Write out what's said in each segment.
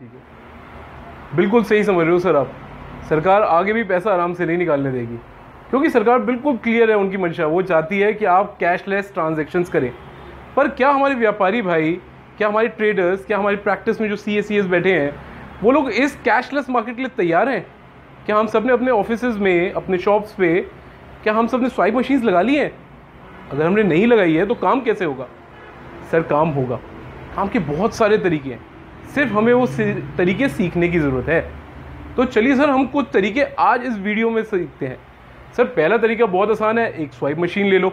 ठीक है, बिल्कुल सही समझ रहे हो सर आप। सरकार आगे भी पैसा आराम से नहीं निकालने देगी, क्योंकि सरकार बिल्कुल क्लियर है उनकी मंशा। वो चाहती है कि आप कैशलेस ट्रांजैक्शंस करें। पर क्या हमारे व्यापारी भाई, क्या हमारे ट्रेडर्स, क्या हमारी प्रैक्टिस में जो CA बैठे हैं, वो लोग इस कैशलेस मार्केट के लिए तैयार हैं? क्या हम सब ने अपने ऑफिसेज में, अपने शॉप्स पे, क्या हम सब ने स्वाइप मशीन्स लगा ली हैं? अगर हमने नहीं लगाई है तो काम कैसे होगा? सर काम होगा, काम के बहुत सारे तरीके हैं, सिर्फ हमें वो तरीके सीखने की ज़रूरत है। तो चलिए सर, हम कुछ तरीके आज इस वीडियो में सीखते हैं। सर पहला तरीका बहुत आसान है, एक स्वाइप मशीन ले लो।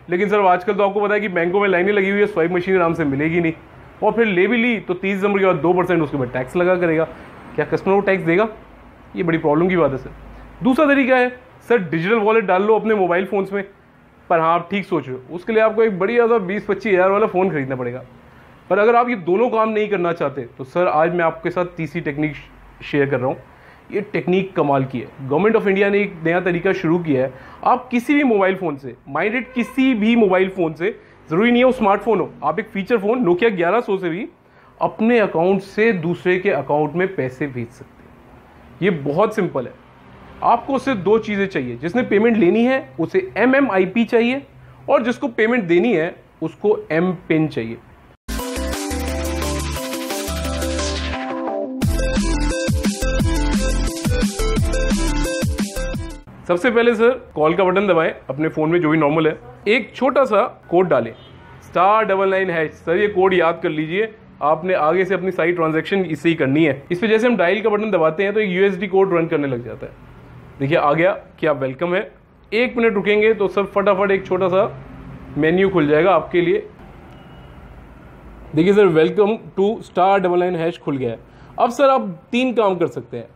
लेकिन सर आजकल तो आपको पता है कि बैंकों में लाइनें लगी हुई है, स्वाइप मशीन आराम से मिलेगी नहीं। और फिर ले भी ली तो 30 दिसंबर के बाद 2% उसके बाद टैक्स लगा करेगा। क्या कस्टमर को टैक्स देगा? ये बड़ी प्रॉब्लम की बात है सर। दूसरा तरीका है सर, डिजिटल वॉलेट डाल लो अपने मोबाइल फ़ोन्स में। पर हाँ, आप ठीक सोच रहे हो, उसके लिए आपको एक बढ़िया सा 20-25 हज़ार वाला फ़ोन खरीदना पड़ेगा। पर अगर आप ये दोनों काम नहीं करना चाहते तो सर आज मैं आपके साथ तीसरी टेक्निक शेयर कर रहा हूँ। ये टेक्निक कमाल की है। गवर्नमेंट ऑफ इंडिया ने एक नया तरीका शुरू किया है। आप किसी भी मोबाइल फ़ोन से, माइंडेड किसी भी मोबाइल फ़ोन से, ज़रूरी नहीं है वो स्मार्टफोन हो, आप एक फीचर फ़ोन नोकिया 1100 से भी अपने अकाउंट से दूसरे के अकाउंट में पैसे भेज सकते हैं। ये बहुत सिंपल है। आपको उससे दो चीज़ें चाहिए। जिसने पेमेंट लेनी है उसे MMIP चाहिए, और जिसको पेमेंट देनी है उसको M-PIN चाहिए। सबसे पहले सर कॉल का बटन दबाएं अपने फ़ोन में, जो भी नॉर्मल है। एक छोटा सा कोड डालें, *99#। सर ये कोड याद कर लीजिए, आपने आगे से अपनी सारी ट्रांजैक्शन इससे ही करनी है। इस पर जैसे हम डायल का बटन दबाते हैं तो एक USD कोड रन करने लग जाता है। देखिए आ गया कि आप वेलकम है। 1 मिनट रुकेंगे तो सर फटाफट एक छोटा सा मेन्यू खुल जाएगा आपके लिए। देखिए सर, वेलकम टू *99# खुल गया है। अब सर आप 3 काम कर सकते हैं।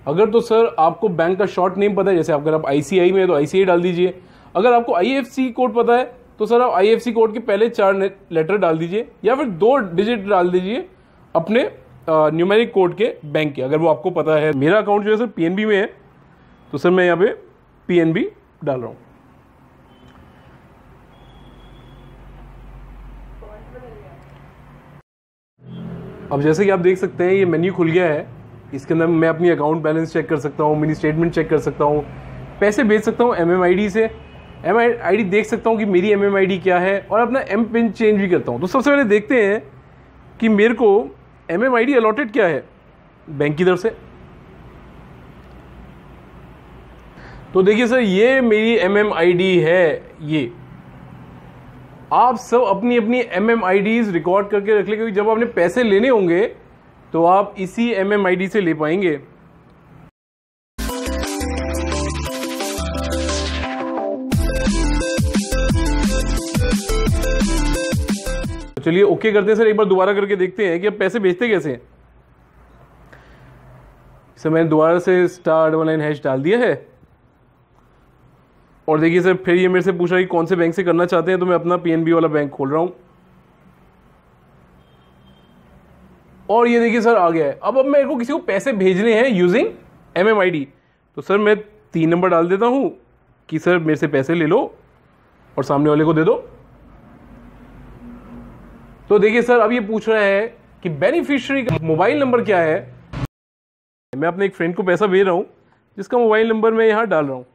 अगर तो सर आपको बैंक का शॉर्ट नेम पता है, जैसे अगर आप ICI में है तो ICI डाल दीजिए। अगर आपको IFSC कोड पता है तो सर आप IFSC कोड के पहले 4 लेटर डाल दीजिए, या फिर 2 डिजिट डाल दीजिए अपने न्यूमेरिक कोड के बैंक के, अगर वो आपको पता है। मेरा अकाउंट जो है सर PNB में है, तो सर मैं यहाँ पे PNB डाल रहा हूँ। अब जैसे कि आप देख सकते हैं ये मेन्यू खुल गया है। इसके अंदर मैं अपनी अकाउंट बैलेंस चेक कर सकता हूँ, मिनी स्टेटमेंट चेक कर सकता हूँ, पैसे भेज सकता हूँ MMID से, MMID देख सकता हूँ कि मेरी MMID क्या है, और अपना M-PIN चेंज भी करता हूँ। तो सबसे पहले देखते हैं कि मेरे को MMID अलॉटेड क्या है बैंक की तरफ से। तो देखिए सर, ये मेरी MMID है। ये आप सब अपनी अपनी MMIDs रिकॉर्ड करके रख लें, क्योंकि जब आपने पैसे लेने होंगे तो आप इसी MMID से ले पाएंगे। चलिए ओके करते हैं सर, एक बार दोबारा करके देखते हैं कि अब पैसे भेजते कैसे हैं। सर मैंने दोबारा से *99# डाल दिया है, और देखिए सर फिर ये मेरे से पूछ रहा है कि कौन से बैंक से करना चाहते हैं, तो मैं अपना PNB वाला बैंक खोल रहा हूँ, और ये देखिए सर आ गया है। अब मेरे को किसी को पैसे भेजने हैं यूजिंग MMID, तो सर मैं 3 नंबर डाल देता हूँ कि सर मेरे से पैसे ले लो और सामने वाले को दे दो। तो देखिए सर अब ये पूछ रहा है कि बेनिफिशियरी का मोबाइल नंबर क्या है। मैं अपने एक फ्रेंड को पैसा भेज रहा हूँ, जिसका मोबाइल नंबर मैं यहाँ डाल रहा हूँ।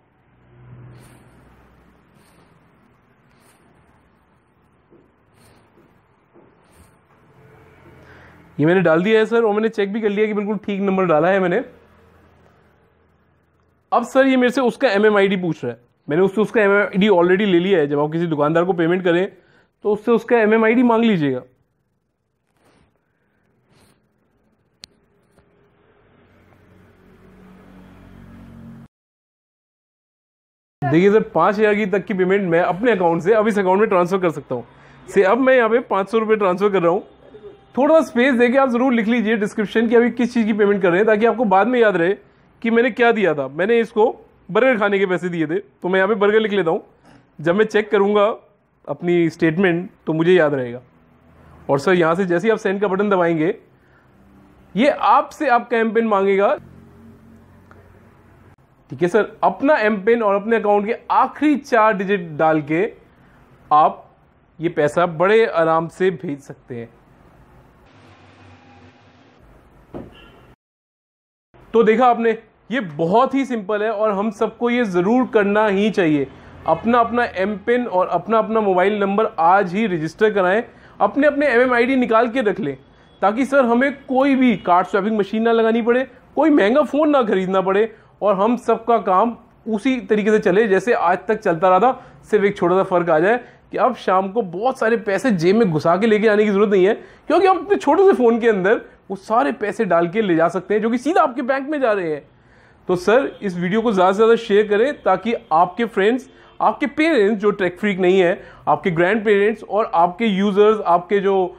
ये मैंने डाल दिया है सर, और मैंने चेक भी कर लिया कि बिल्कुल ठीक नंबर डाला है मैंने। अब सर ये मेरे से उसका MMID पूछ रहा है। मैंने उससे उसका MMID ऑलरेडी ले लिया है। जब आप किसी दुकानदार को पेमेंट करें तो उससे उसका MMID मांग लीजिएगा। देखिए सर 5,000 की तक की पेमेंट मैं अपने अकाउंट से अब इस अकाउंट में ट्रांसफर कर सकता हूँ। से अब मैं यहाँ पे 500 रुपये ट्रांसफर कर रहा हूँ। थोड़ा स्पेस देके आप जरूर लिख लीजिए डिस्क्रिप्शन की अभी किस चीज़ की पेमेंट कर रहे हैं, ताकि आपको बाद में याद रहे कि मैंने क्या दिया था। मैंने इसको बर्गर खाने के पैसे दिए थे, तो मैं यहाँ पे बर्गर लिख लेता हूँ। जब मैं चेक करूँगा अपनी स्टेटमेंट तो मुझे याद रहेगा। और सर यहाँ से जैसे ही आप सेंड का बटन दबाएंगे, ये आपसे आपका M-PIN मांगेगा। ठीक है सर, अपना M-PIN और अपने अकाउंट के आखिरी 4 डिजिट डाल के आप ये पैसा बड़े आराम से भेज सकते हैं। तो देखा आपने, ये बहुत ही सिंपल है और हम सबको ये ज़रूर करना ही चाहिए। अपना अपना एम पिन और अपना अपना मोबाइल नंबर आज ही रजिस्टर कराएं, अपने अपने MMID निकाल के रख लें, ताकि सर हमें कोई भी कार्ड स्वैपिंग मशीन ना लगानी पड़े, कोई महंगा फ़ोन ना खरीदना पड़े, और हम सबका काम उसी तरीके से चले जैसे आज तक चलता रहा था। सिर्फ एक छोटा सा फ़र्क आ जाए कि अब शाम को बहुत सारे पैसे जेब में घुसा के लेके आने की ज़रूरत नहीं है, क्योंकि हम अपने छोटे से फ़ोन के अंदर वो सारे पैसे डाल के ले जा सकते हैं जो कि सीधा आपके बैंक में जा रहे हैं। तो सर इस वीडियो को ज़्यादा से ज़्यादा शेयर करें, ताकि आपके फ्रेंड्स, आपके पेरेंट्स जो टेक फ्रीक नहीं है, आपके ग्रैंड पेरेंट्स और आपके यूज़र्स, आपके जो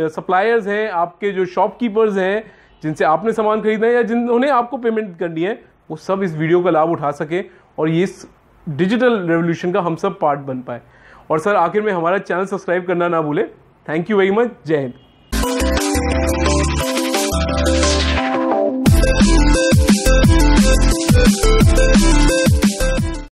सप्लायर्स हैं, आपके जो शॉपकीपर्स हैं जिनसे आपने सामान खरीदना है या जिन्होंने आपको पेमेंट करनी है, वो सब इस वीडियो का लाभ उठा सके और ये इस डिजिटल रेवोल्यूशन का हम सब पार्ट बन पाए। और सर आखिर में हमारा चैनल सब्सक्राइब करना ना भूले। Thank you very much. जय हिंद।